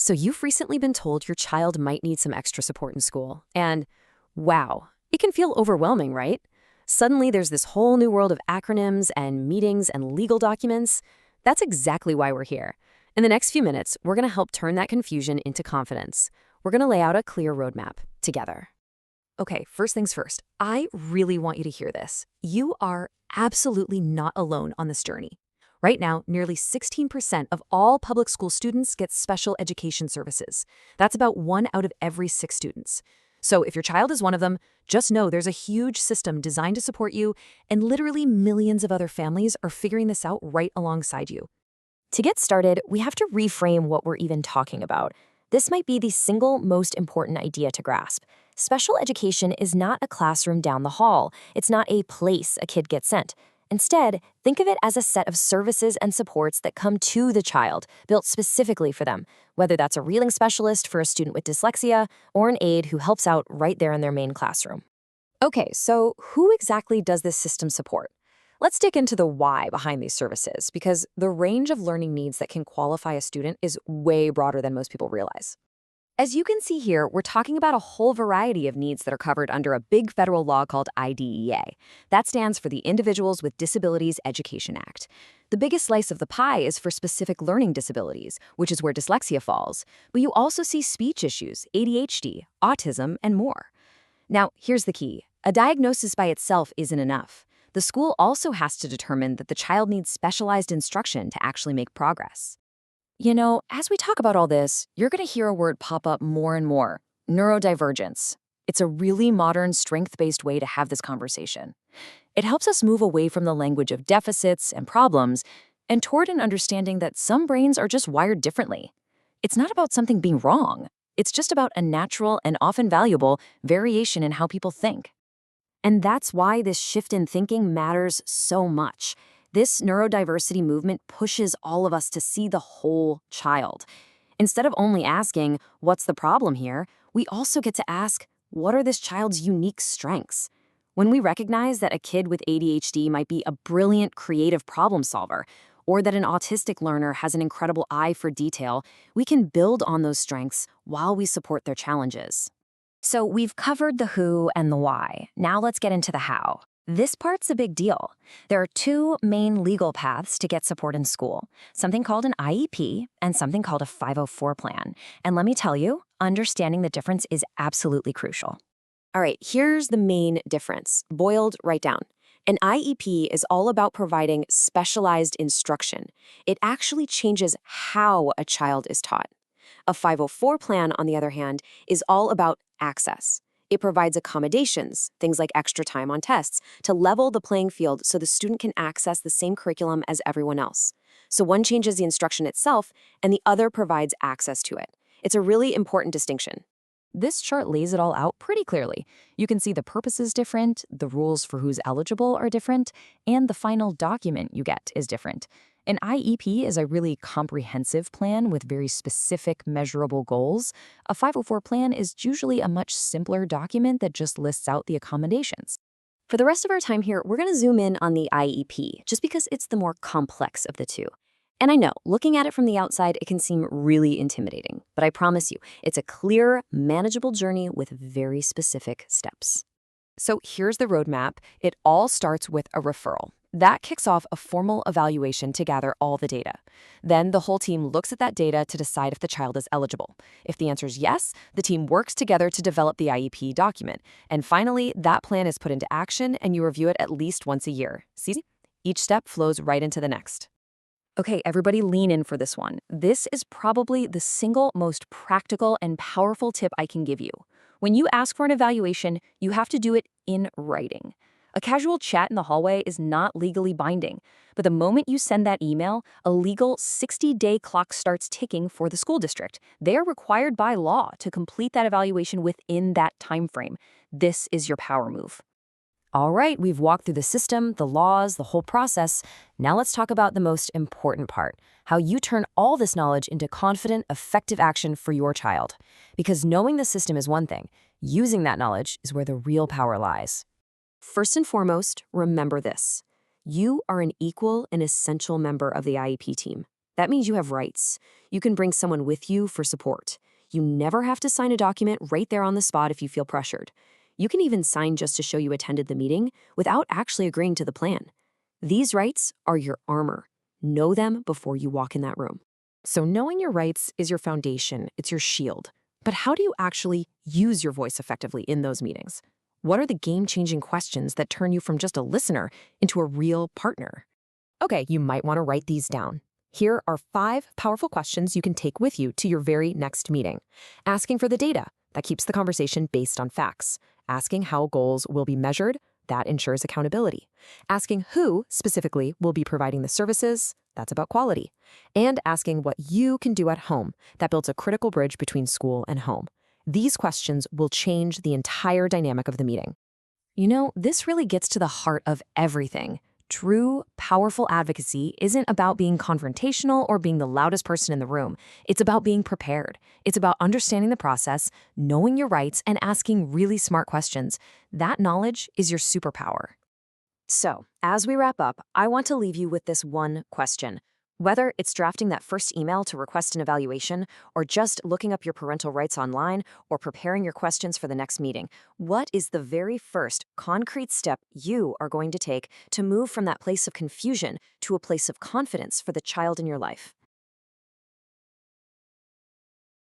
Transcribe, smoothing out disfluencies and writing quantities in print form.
So you've recently been told your child might need some extra support in school. And wow, it can feel overwhelming, right? Suddenly there's this whole new world of acronyms and meetings and legal documents. That's exactly why we're here. In the next few minutes, we're going to help turn that confusion into confidence. We're going to lay out a clear roadmap together. Okay, first things first, I really want you to hear this. You are absolutely not alone on this journey. Right now, nearly 16% of all public school students get special education services. That's about 1 out of every 6 students. So if your child is one of them, just know there's a huge system designed to support you, and literally millions of other families are figuring this out right alongside you. To get started, we have to reframe what we're even talking about. This might be the single most important idea to grasp. Special education is not a classroom down the hall. It's not a place a kid gets sent. Instead, think of it as a set of services and supports that come to the child, built specifically for them, whether that's a reading specialist for a student with dyslexia or an aide who helps out right there in their main classroom. Okay, so who exactly does this system support? Let's dig into the why behind these services, because the range of learning needs that can qualify a student is way broader than most people realize. As you can see here, we're talking about a whole variety of needs that are covered under a big federal law called IDEA. That stands for the Individuals with Disabilities Education Act. The biggest slice of the pie is for specific learning disabilities, which is where dyslexia falls, but you also see speech issues, ADHD, autism, and more. Now, here's the key. A diagnosis by itself isn't enough. The school also has to determine that the child needs specialized instruction to actually make progress. You know, as we talk about all this, you're going to hear a word pop up more and more: neurodivergence. It's a really modern, strength-based way to have this conversation. It helps us move away from the language of deficits and problems and toward an understanding that some brains are just wired differently. It's not about something being wrong. It's just about a natural and often valuable variation in how people think. And that's why this shift in thinking matters so much. This neurodiversity movement pushes all of us to see the whole child. Instead of only asking, what's the problem here, we also get to ask, what are this child's unique strengths? When we recognize that a kid with ADHD might be a brilliant creative problem solver, or that an autistic learner has an incredible eye for detail, we can build on those strengths while we support their challenges. So we've covered the who and the why. Now let's get into the how. This part's a big deal. There are 2 main legal paths to get support in school, something called an IEP and something called a 504 plan. And let me tell you, understanding the difference is absolutely crucial. All right, here's the main difference, boiled right down. An IEP is all about providing specialized instruction. It actually changes how a child is taught. A 504 plan, on the other hand, is all about access. It provides accommodations, things like extra time on tests, to level the playing field so the student can access the same curriculum as everyone else. So one changes the instruction itself, and the other provides access to it. It's a really important distinction. This chart lays it all out pretty clearly. You can see the purpose is different, the rules for who's eligible are different, and the final document you get is different. An IEP is a really comprehensive plan with very specific, measurable goals. A 504 plan is usually a much simpler document that just lists out the accommodations. For the rest of our time here, we're going to zoom in on the IEP, just because it's the more complex of the two. And I know, looking at it from the outside, it can seem really intimidating, but I promise you, it's a clear, manageable journey with very specific steps. So here's the roadmap. It all starts with a referral. That kicks off a formal evaluation to gather all the data. Then the whole team looks at that data to decide if the child is eligible. If the answer is yes, the team works together to develop the IEP document. And finally, that plan is put into action and you review it at least once a year. See? Each step flows right into the next. Okay, everybody lean in for this one. This is probably the single most practical and powerful tip I can give you. When you ask for an evaluation, you have to do it in writing. A casual chat in the hallway is not legally binding, but the moment you send that email, a legal 60-day clock starts ticking for the school district. They are required by law to complete that evaluation within that time frame. This is your power move. All right, we've walked through the system, the laws, the whole process. Now let's talk about the most important part, how you turn all this knowledge into confident, effective action for your child. Because knowing the system is one thing, using that knowledge is where the real power lies. First and foremost, remember this. You are an equal and essential member of the IEP team. That means you have rights. You can bring someone with you for support. You never have to sign a document right there on the spot if you feel pressured. You can even sign just to show you attended the meeting without actually agreeing to the plan. These rights are your armor. Know them before you walk in that room. So knowing your rights is your foundation, it's your shield. But how do you actually use your voice effectively in those meetings? What are the game-changing questions that turn you from just a listener into a real partner? Okay, you might want to write these down. Here are 5 powerful questions you can take with you to your very next meeting. Asking for the data, that keeps the conversation based on facts. Asking how goals will be measured, that ensures accountability. Asking who, specifically, will be providing the services, that's about quality. And asking what you can do at home, that builds a critical bridge between school and home. These questions will change the entire dynamic of the meeting. You know, this really gets to the heart of everything. True, powerful advocacy isn't about being confrontational or being the loudest person in the room. It's about being prepared. It's about understanding the process, knowing your rights, and asking really smart questions. That knowledge is your superpower. So, as we wrap up, I want to leave you with this one question. Whether it's drafting that first email to request an evaluation, or just looking up your parental rights online, or preparing your questions for the next meeting, what is the very first concrete step you are going to take to move from that place of confusion to a place of confidence for the child in your life?